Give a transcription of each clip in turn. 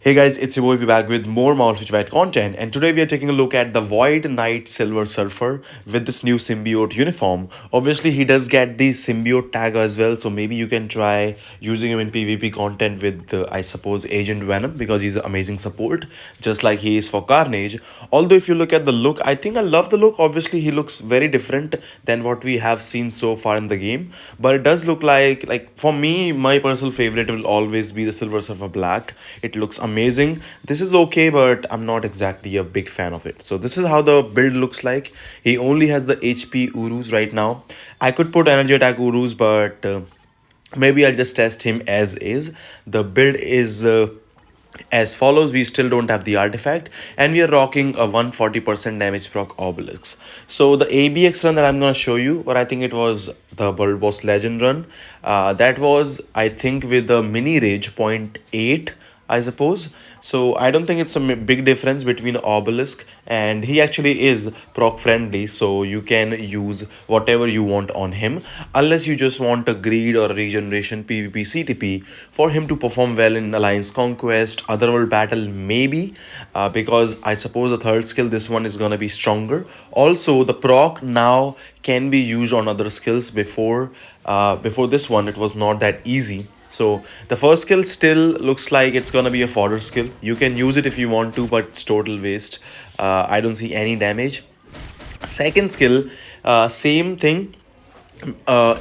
Hey guys, it's your boy, we back with more Malfish White content, and today we are taking a look at the Void Knight Silver Surfer with this new symbiote uniform. Obviously, he does get the symbiote tag as well, so maybe you can try using him in PvP content with, I suppose, Agent Venom, because he's an amazing support, just like he is for Carnage. Although, if you look at the look, I think I love the look. Obviously, he looks very different than what we have seen so far in the game, but it does look like for me, my personal favorite will always be the Silver Surfer Black. It looks amazing. This is okay, but I'm not exactly a big fan of it. So this is how the build looks like. He only has the HP Urus right now. I could put energy attack Urus, but maybe I'll just test him as is. The build is as follows. We still don't have the artifact, and we are rocking a 140% damage proc obelisk. So the ABX run that I'm going to show you, or I think it was the World Boss Legend run, that was, I think, with the mini rage 0.8, I suppose. So I don't think it's a big difference between obelisk, and he actually is proc friendly, so you can use whatever you want on him, unless you just want a greed or a regeneration PvP CTP for him to perform well in Alliance Conquest, Otherworld Battle maybe, because I suppose the third skill, this one is gonna be stronger. Also, the proc now can be used on other skills. Before this one, it was not that easy. So the first skill still looks like it's gonna be a fodder skill. You can use it if you want to, but it's total waste. I don't see any damage. Second skill, same thing,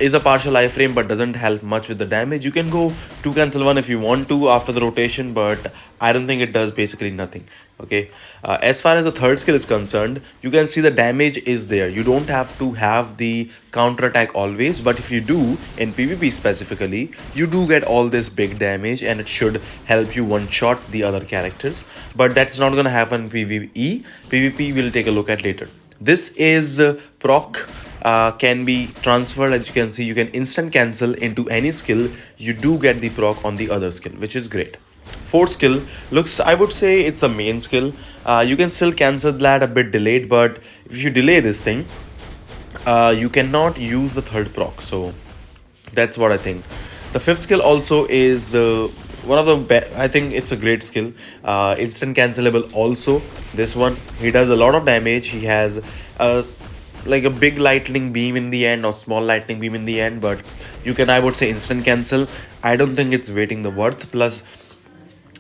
is a partial iframe but doesn't help much with the damage. You can go 2 cancel 1 if you want to after the rotation, but I don't think it does basically nothing. Okay, as far as the third skill is concerned, you can see the damage is there. You don't have to have the counter attack always, but if you do in PvP specifically, you do get all this big damage, and it should help you one shot the other characters. But that's not gonna happen in PvE. PvP we'll take a look at later. This is proc, can be transferred. As you can see, you can instant cancel into any skill. You do get the proc on the other skill, which is great. Fourth skill looks, I would say it's a main skill. You can still cancel that a bit delayed, but if you delay this thing, you cannot use the third proc. So that's what I think. The fifth skill also is one of the I think it's a great skill. Instant cancelable also. This one, he does a lot of damage. He has a like a big lightning beam in the end, or small lightning beam in the end, but you can, I would say, instant cancel. I don't think it's waiting the worth, plus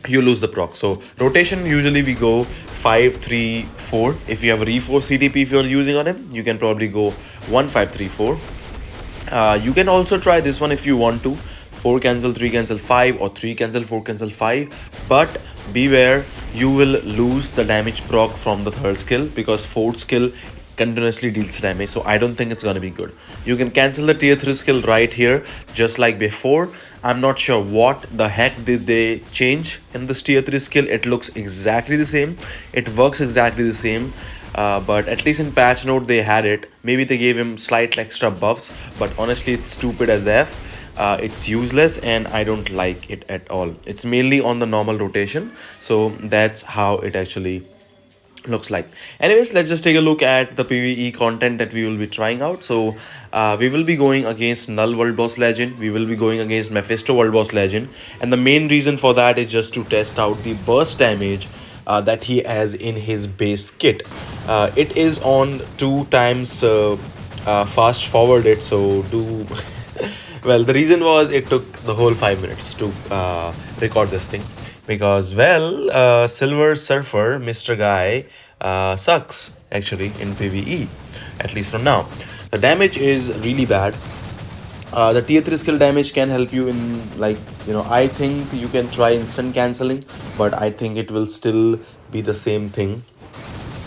you lose the proc. So rotation, usually we go 5 3 4. If you have a re4 CTP, if you're using on him, you can probably go 1 5 3 4. You can also try this one if you want to, 4 cancel 3 cancel 5, or 3 cancel 4 cancel 5, but beware, you will lose the damage proc from the third skill, because fourth skill continuously deals damage. So I don't think it's gonna be good. You can cancel the tier 3 skill right here, just like before. I'm not sure what the heck did they change in this tier 3 skill. It looks exactly the same, it works exactly the same, but at least in patch note they had it. Maybe they gave him slight extra buffs, but honestly it's stupid as f. It's useless, and I don't like it at all. It's mainly on the normal rotation, so that's how it actually looks like. Anyways, let's just take a look at the PvE content that we will be trying out. So we will be going against Null World Boss Legend, we will be going against Mephisto World Boss Legend, and the main reason for that is just to test out the burst damage that he has in his base kit. It is on 2 times fast forwarded, so do well, the reason was it took the whole 5 minutes to record this thing, because, well, Silver Surfer, Mr. Guy, sucks actually in PvE, at least from now. The damage is really bad. The tier 3 skill damage can help you in, like, I think you can try instant cancelling, but I think it will still be the same thing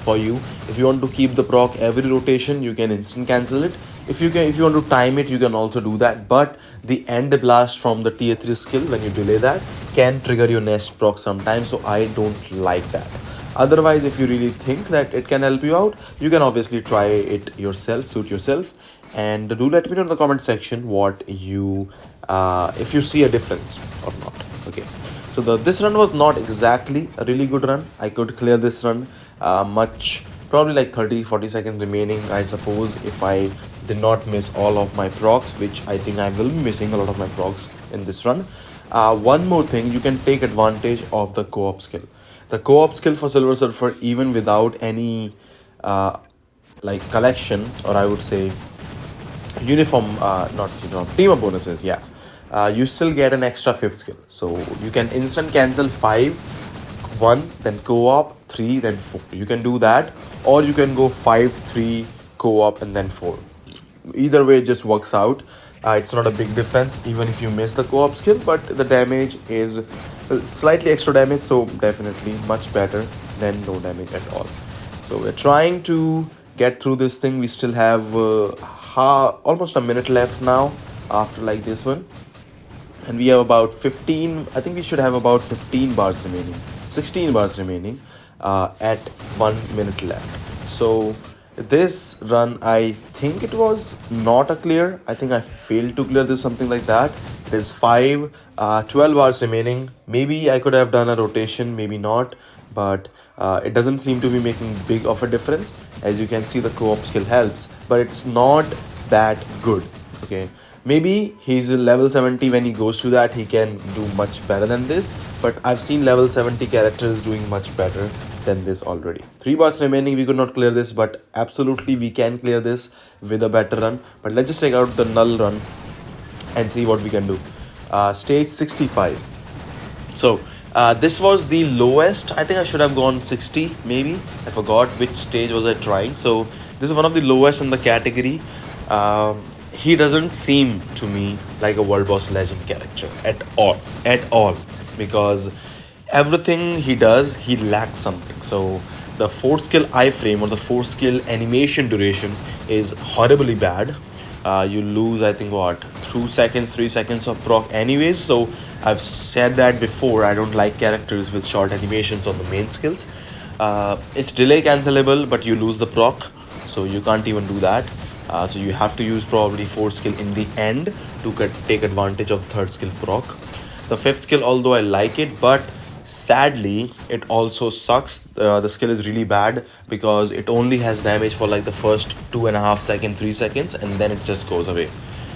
for you. If you want to keep the proc every rotation, you can instant cancel it. If you want to time it, you can also do that, but the end blast from the tier 3 skill, when you delay that, can trigger your nest proc sometimes, so I don't like that. Otherwise, if you really think that it can help you out, you can obviously try it yourself, suit yourself, and do let me know in the comment section what you if you see a difference or not. Okay, so this run was not exactly a really good run. I could clear this run much, probably like 30-40 seconds remaining, I suppose, if I did not miss all of my procs, which I think I will be missing a lot of my procs in this run. One more thing, you can take advantage of the co-op skill. The co-op skill for Silver Surfer, even without any uh, like collection, or I would say uniform, not uniform, team up bonuses, yeah. You still get an extra fifth skill. So you can instant cancel 5, 1, then co-op, 3, then 4. You can do that, or you can go 5, 3, co-op, and then 4. Either way, it just works out. It's not a big difference, even if you miss the co-op skill, but the damage is slightly extra damage, so definitely much better than no damage at all. So we're trying to get through this thing. We still have almost a minute left now after like this one, and we have about 15. I think we should have about 15 bars remaining, 16 bars remaining at 1 minute left. So this run, I think it was not a clear. I think I failed to clear this, something like that. There's 12 bars remaining. Maybe I could have done a rotation, maybe not, but it doesn't seem to be making big of a difference. As you can see, the co-op skill helps, but it's not that good. Okay, maybe he's in level 70. When he goes to that, he can do much better than this, but I've seen level 70 characters doing much better than this already. 3 bars remaining. We could not clear this, but absolutely we can clear this with a better run. But let's just check out the null run and see what we can do. Stage 65. So this was the lowest. I think I should have gone 60 maybe. I forgot which stage was I trying. So this is one of the lowest in the category. He doesn't seem to me like a world boss legend character at all, because everything he does, he lacks something. So the fourth skill iframe, or the fourth skill animation duration, is horribly bad. You lose, I think, what, 2 seconds, 3 seconds of proc anyways. So I've said that before, I don't like characters with short animations on the main skills. It's delay cancelable, but you lose the proc, so you can't even do that. So you have to use probably fourth skill in the end to take advantage of the third skill proc. The fifth skill, although I like it, but sadly it also sucks. The skill is really bad because it only has damage for like the first 2.5 seconds, 3 seconds, and then it just goes away.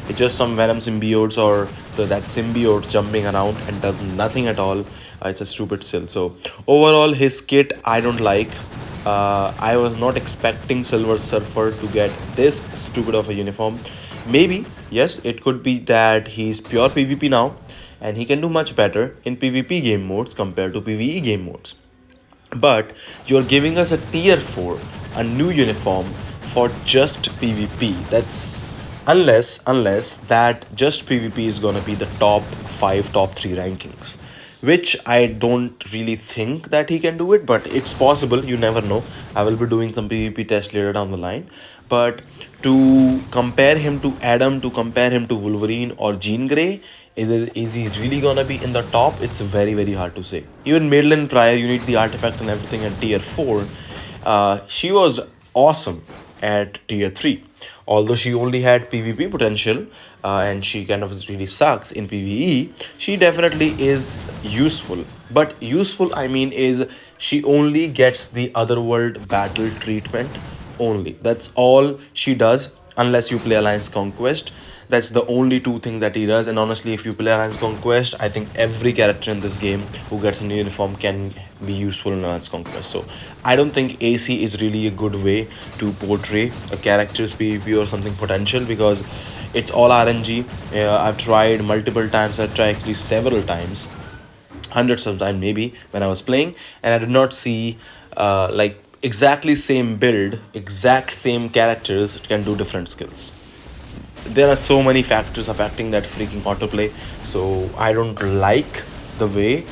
It's just some venom symbiotes, or that symbiote jumping around and does nothing at all. It's a stupid skill. So overall, his kit I don't like. I was not expecting Silver Surfer to get this stupid of a uniform. Maybe, yes, it could be that he's pure PvP now, and he can do much better in PvP game modes compared to PvE game modes. But you're giving us a tier 4, a new uniform for just PvP. That's unless that just PvP is gonna be the top 5, top 3 rankings, which I don't really think that he can do it, but it's possible. You never know. I will be doing some PvP tests later down the line. But to compare him to Adam, to compare him to Wolverine or Jean Grey, is he really gonna be in the top? It's very, very hard to say. Even Madeline Pryor, you need the artifact and everything at tier 4. She was awesome at tier 3, although she only had PvP potential, and she kind of really sucks in PvE. She definitely is useful, but useful, I mean, is she only gets the otherworld battle treatment only. That's all she does, unless you play Alliance Conquest. That's the only two things that he does. And honestly, if you play Alliance Conquest, I think every character in this game who gets a new uniform can be useful in Alliance Conquest. So I don't think AC is really a good way to portray a character's PvP or something potential, because it's all RNG. I've tried multiple times. I've tried actually several times, hundreds of times maybe, when I was playing, and I did not see like exactly same build, exact same characters can do different skills. There are so many factors affecting that freaking autoplay. So I don't like the way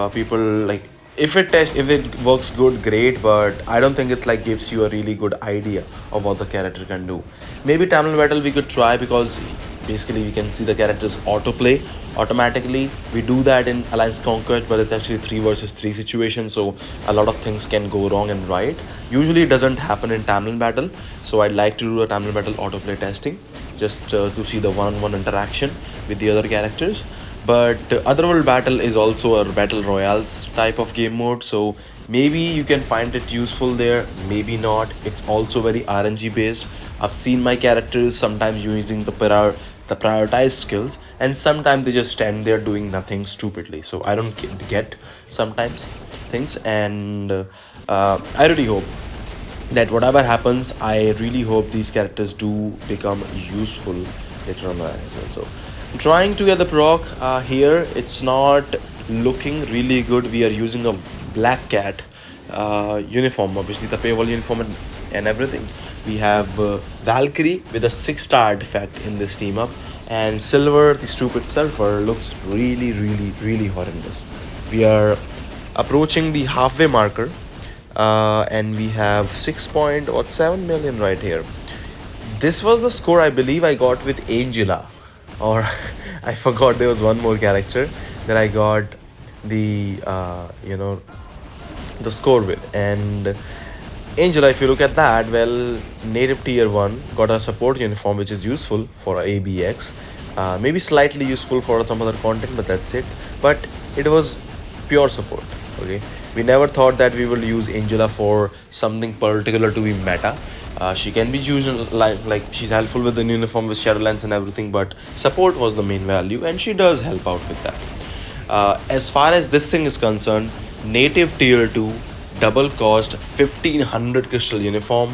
people, like, if it works good, great, but I don't think it like gives you a really good idea of what the character can do. Maybe Tamil Battle we could try, because basically we can see the characters autoplay automatically. We do that in Alliance Conquest, but it's actually 3 versus 3 situation, so a lot of things can go wrong and right. Usually it doesn't happen in Tamil Battle, so I'd like to do a Tamil Battle autoplay testing, just to see the one-on-one interaction with the other characters. But Otherworld Battle is also a battle royales type of game mode, so maybe you can find it useful there, maybe not. It's also very RNG based. I've seen my characters sometimes using the the prioritized skills, and sometimes they just stand there doing nothing stupidly. So I don't get sometimes things, and I really hope that whatever happens, I really hope these characters do become useful later on as well. So I'm trying to get the proc here. It's not looking really good. We are using a black cat uniform, obviously the paywall uniform and everything. We have Valkyrie with a 6-star artifact in this team up, and Silver, the stupid surfer, looks really horrendous. We are approaching the halfway marker, and we have 6.7 million right here. This was the score I believe I got with Angela, or I forgot there was one more character that I got the the score with. And Angela, if you look at that, well, native tier 1 got a support uniform, which is useful for ABX, maybe slightly useful for some other content, but that's it. But it was pure support. Okay, we never thought that we will use Angela for something particular to be meta. She can be used like she's helpful with the uniform with Shadowlands and everything, but support was the main value, and she does help out with that. As far as this thing is concerned, native tier 2 double cost 1500 crystal uniform.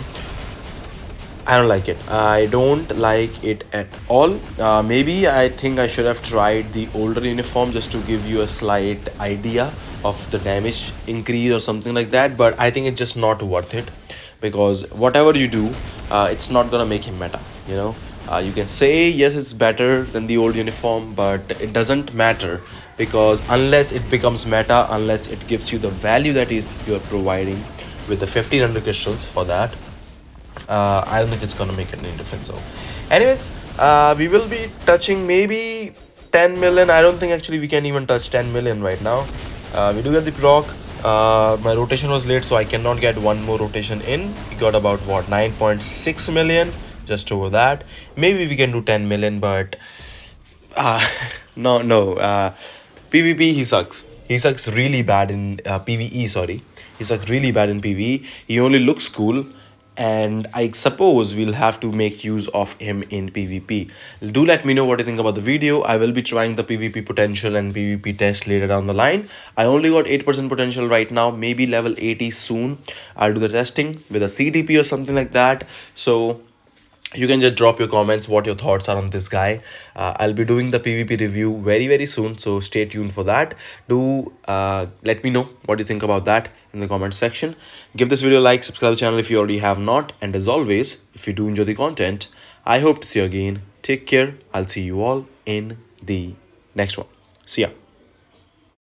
I don't like it. I don't like it at all. Maybe I think I should have tried the older uniform just to give you a slight idea of the damage increase or something like that. But I think it's just not worth it, because whatever you do, it's not gonna make him meta. You can say yes, it's better than the old uniform, but it doesn't matter, because unless it becomes meta, unless it gives you the value that is you're providing with the 1500 crystals for that, I don't think it's gonna make any difference. So anyways, we will be touching maybe 10 million. I don't think actually we can even touch 10 million right now. We do get the proc. My rotation was late, so I cannot get one more rotation in. We got about what, 9.6 million, just over that. Maybe we can do 10 million, but no. PvP, he sucks. He sucks really bad in PvE. Sorry, he sucks really bad in PvE. He only looks cool, and I suppose we'll have to make use of him in PvP. Do let me know what you think about the video. I will be trying the PvP potential and PvP test later down the line. I only got 8% potential right now, maybe level 80 soon. I'll do the testing with a CTP or something like that. So you can just drop your comments what your thoughts are on this guy. I'll be doing the PvP review very soon, so stay tuned for that. Do let me know what you think about that in the comment section. Give this video a like, subscribe to the channel if you already have not, and as always, if you do enjoy the content, I hope to see you again. Take care. I'll see you all in the next one. See ya.